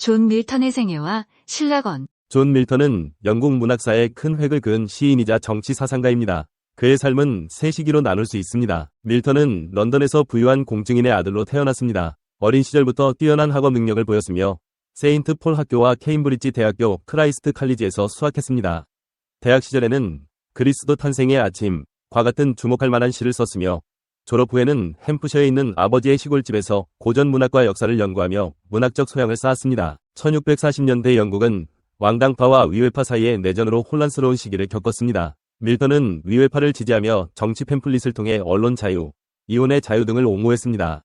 존 밀턴의 생애와 신라건. 존 밀턴은 영국 문학사에 큰 획을 그은 시인이자 정치 사상가입니다. 그의 삶은 세 시기로 나눌 수 있습니다. 밀턴은 런던에서 부유한 공증인의 아들로 태어났습니다. 어린 시절부터 뛰어난 학업 능력을 보였으며 세인트 폴 학교와 케임브리지 대학교 크라이스트 칼리지에서 수학했습니다. 대학 시절에는 그리스도 탄생의 아침과 같은 주목할 만한 시를 썼으며 졸업 후에는 햄프셔에 있는 아버지의 시골집에서 고전 문학과 역사를 연구하며 문학적 소양을 쌓았습니다. 1640년대 영국은 왕당파와 위회파 사이의 내전으로 혼란스러운 시기를 겪었습니다. 밀턴은 위회파를 지지하며 정치 팸플릿을 통해 언론 자유, 이혼의 자유 등을 옹호했습니다.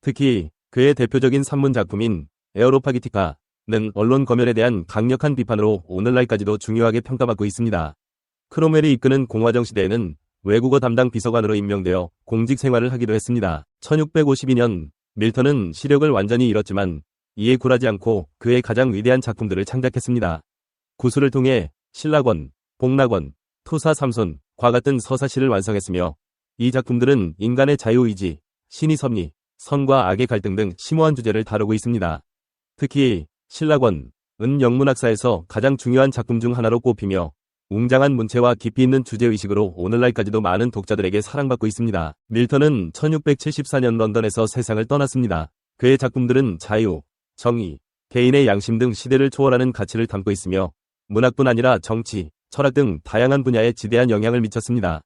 특히 그의 대표적인 산문 작품인 에어로파기티카는 언론 검열에 대한 강력한 비판으로 오늘날까지도 중요하게 평가받고 있습니다. 크롬웰이 이끄는 공화정 시대에는 외국어 담당 비서관으로 임명되어 공직 생활을 하기도 했습니다. 1652년 밀턴은 시력을 완전히 잃었지만 이에 굴하지 않고 그의 가장 위대한 작품들을 창작했습니다. 구술을 통해 신라권, 복락원, 투사삼손과 같은 서사시를 완성했으며 이 작품들은 인간의 자유의지, 신의 섭리, 선과 악의 갈등 등 심오한 주제를 다루고 있습니다. 특히 신라권은 영문학사에서 가장 중요한 작품 중 하나로 꼽히며 웅장한 문체와 깊이 있는 주제의식으로 오늘날까지도 많은 독자들에게 사랑받고 있습니다. 밀턴은 1674년 런던에서 세상을 떠났습니다. 그의 작품들은 자유, 정의, 개인의 양심 등 시대를 초월하는 가치를 담고 있으며 문학뿐 아니라 정치, 철학 등 다양한 분야에 지대한 영향을 미쳤습니다.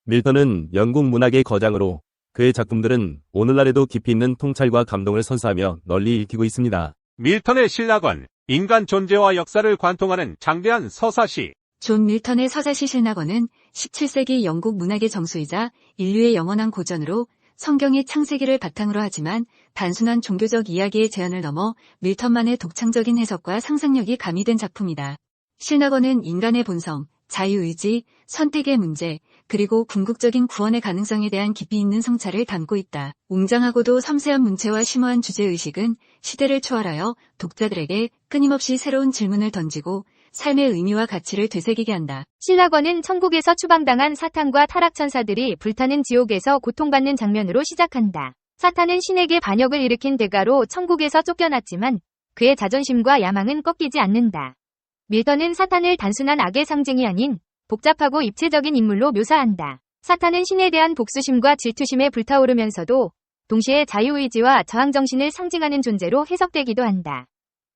밀턴은 영국 문학의 거장으로 그의 작품들은 오늘날에도 깊이 있는 통찰과 감동을 선사하며 널리 읽히고 있습니다. 밀턴의 신라권, 인간 존재와 역사를 관통하는 장대한 서사시. 존 밀턴의 서사시 신라권은 17세기 영국 문학의 정수이자 인류의 영원한 고전으로 성경의 창세기를 바탕으로 하지만 단순한 종교적 이야기의 제한을 넘어 밀턴만의 독창적인 해석과 상상력이 가미된 작품이다. 신라권은 인간의 본성, 자유의지, 선택의 문제, 그리고 궁극적인 구원의 가능성에 대한 깊이 있는 성찰을 담고 있다. 웅장하고도 섬세한 문체와 심오한 주제의식은 시대를 초월하여 독자들에게 끊임없이 새로운 질문을 던지고 삶의 의미와 가치를 되새기게 한다. 신라권은 천국에서 추방당한 사탄과 타락천사들이 불타는 지옥에서 고통받는 장면으로 시작한다. 사탄은 신에게 반역을 일으킨 대가로 천국에서 쫓겨났지만 그의 자존심과 야망은 꺾이지 않는다. 밀턴은 사탄을 단순한 악의 상징이 아닌 복잡하고 입체적인 인물로 묘사한다. 사탄은 신에 대한 복수심과 질투심에 불타오르면서도 동시에 자유의지와 저항정신을 상징하는 존재로 해석되기도 한다.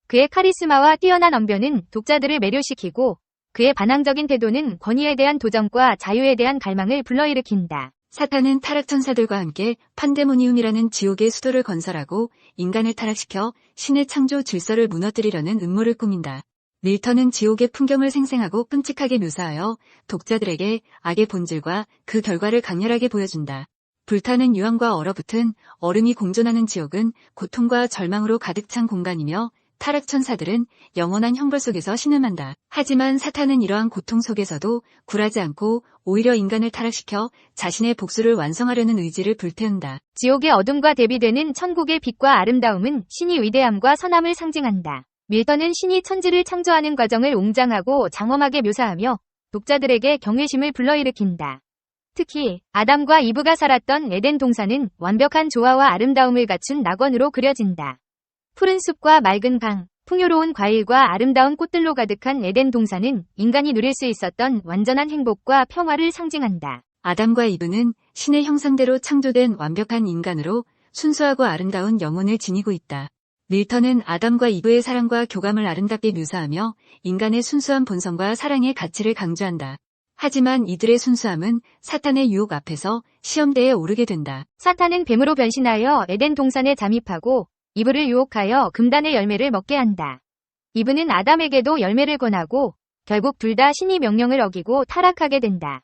그의 카리스마와 뛰어난 언변은 독자들을 매료시키고 그의 반항적인 태도는 권위에 대한 도전과 자유에 대한 갈망을 불러일으킨다. 사탄은 타락천사들과 함께 판데모니움이라는 지옥의 수도를 건설하고 인간을 타락시켜 신의 창조 질서를 무너뜨리려는 음모를 꾸민다. 밀턴은 지옥의 풍경을 생생하고 끔찍하게 묘사하여 독자들에게 악의 본질과 그 결과를 강렬하게 보여준다. 불타는 유황과 얼어붙은 얼음이 공존하는 지옥은 고통과 절망으로 가득 찬 공간이며 타락천사들은 영원한 형벌 속에서 신음한다. 하지만 사탄은 이러한 고통 속에서도 굴하지 않고 오히려 인간을 타락시켜 자신의 복수를 완성하려는 의지를 불태운다. 지옥의 어둠과 대비되는 천국의 빛과 아름다움은 신의 위대함과 선함을 상징한다. 밀턴은 신이 천지를 창조하는 과정을 웅장하고 장엄하게 묘사하며 독자들에게 경외심을 불러일으킨다. 특히 아담과 이브가 살았던 에덴 동산은 완벽한 조화와 아름다움을 갖춘 낙원으로 그려진다. 푸른 숲과 맑은 강, 풍요로운 과일과 아름다운 꽃들로 가득한 에덴 동산은 인간이 누릴 수 있었던 완전한 행복과 평화를 상징한다. 아담과 이브는 신의 형상대로 창조된 완벽한 인간으로 순수하고 아름다운 영혼을 지니고 있다. 밀턴은 아담과 이브의 사랑과 교감을 아름답게 묘사하며 인간의 순수한 본성과 사랑의 가치를 강조한다. 하지만 이들의 순수함은 사탄의 유혹 앞에서 시험대에 오르게 된다. 사탄은 뱀으로 변신하여 에덴 동산에 잠입하고 이브를 유혹하여 금단의 열매를 먹게 한다. 이브는 아담에게도 열매를 권하고 결국 둘 다 신의 명령을 어기고 타락하게 된다.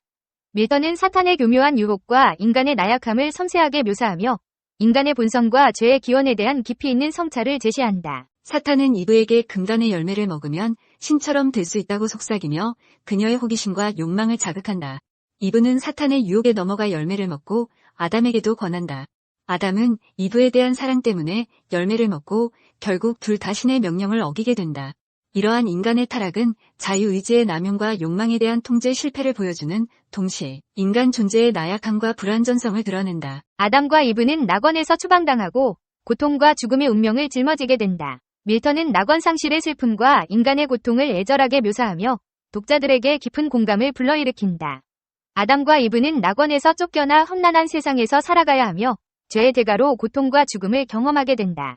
밀턴은 사탄의 교묘한 유혹과 인간의 나약함을 섬세하게 묘사하며 인간의 본성과 죄의 기원에 대한 깊이 있는 성찰을 제시한다. 사탄은 이브에게 금단의 열매를 먹으면 신처럼 될 수 있다고 속삭이며 그녀의 호기심과 욕망을 자극한다. 이브는 사탄의 유혹에 넘어가 열매를 먹고 아담에게도 권한다. 아담은 이브에 대한 사랑 때문에 열매를 먹고 결국 둘 다 신의 명령을 어기게 된다. 이러한 인간의 타락은 자유의지의 남용과 욕망에 대한 통제 실패를 보여주는 동시에 인간 존재의 나약함과 불완전성을 드러낸다. 아담과 이브는 낙원에서 추방당하고 고통과 죽음의 운명을 짊어지게 된다. 밀턴은 낙원 상실의 슬픔과 인간의 고통을 애절하게 묘사하며 독자들에게 깊은 공감을 불러일으킨다. 아담과 이브는 낙원에서 쫓겨나 험난한 세상에서 살아가야 하며 죄의 대가로 고통과 죽음을 경험하게 된다.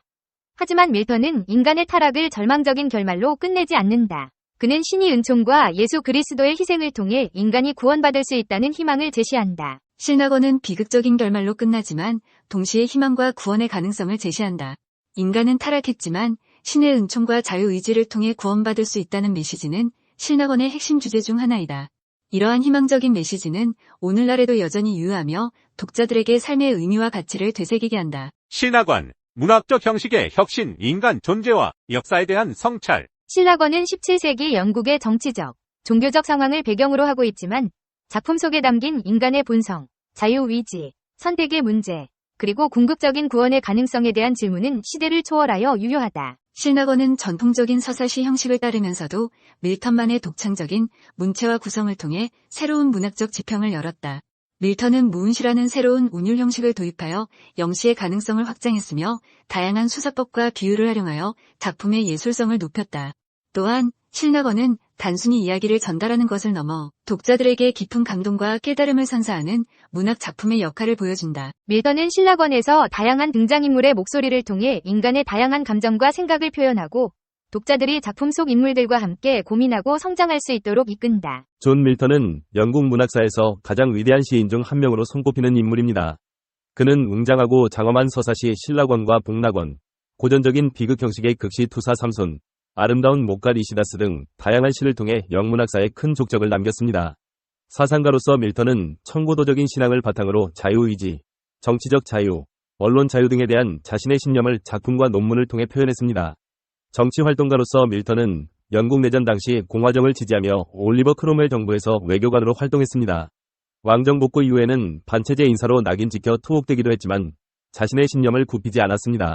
하지만 밀턴은 인간의 타락을 절망적인 결말로 끝내지 않는다. 그는 신의 은총과 예수 그리스도의 희생을 통해 인간이 구원받을 수 있다는 희망을 제시한다. 신낙원은 비극적인 결말로 끝나지만 동시에 희망과 구원의 가능성을 제시한다. 인간은 타락했지만 신의 은총과 자유의지를 통해 구원받을 수 있다는 메시지는 신낙원의 핵심 주제 중 하나이다. 이러한 희망적인 메시지는 오늘날에도 여전히 유효하며 독자들에게 삶의 의미와 가치를 되새기게 한다. 신학원, 문학적 형식의 혁신, 인간 존재와 역사에 대한 성찰. 신낙원은 17세기 영국의 정치적, 종교적 상황을 배경으로 하고 있지만 작품 속에 담긴 인간의 본성, 자유의지, 선택의 문제, 그리고 궁극적인 구원의 가능성에 대한 질문은 시대를 초월하여 유효하다. 신낙원은 전통적인 서사시 형식을 따르면서도 밀턴만의 독창적인 문체와 구성을 통해 새로운 문학적 지평을 열었다. 밀턴은 무운시라는 새로운 운율 형식을 도입하여 영시의 가능성을 확장했으며 다양한 수사법과 비유를 활용하여 작품의 예술성을 높였다. 또한 신낙원은 단순히 이야기를 전달하는 것을 넘어 독자들에게 깊은 감동과 깨달음을 선사하는 문학 작품의 역할을 보여준다. 밀턴은 신낙원에서 다양한 등장인물의 목소리를 통해 인간의 다양한 감정과 생각을 표현하고 독자들이 작품 속 인물들과 함께 고민하고 성장할 수 있도록 이끈다. 존 밀턴은 영국 문학사에서 가장 위대한 시인 중 한 명으로 손꼽히는 인물입니다. 그는 웅장하고 장엄한 서사시 신낙원과 복낙원, 고전적인 비극 형식의 극시 투사 삼손, 아름다운 목가 리시다스 등 다양한 시를 통해 영문학사에 큰 족적을 남겼습니다. 사상가로서 밀턴은 청고도적인 신앙을 바탕으로 자유의지, 정치적 자유, 언론 자유 등에 대한 자신의 신념을 작품과 논문을 통해 표현했습니다. 정치활동가로서 밀턴은 영국 내전 당시 공화정을 지지하며 올리버 크롬웰 정부에서 외교관으로 활동했습니다. 왕정 복구 이후에는 반체제 인사로 낙인 찍혀 투옥되기도 했지만 자신의 신념을 굽히지 않았습니다.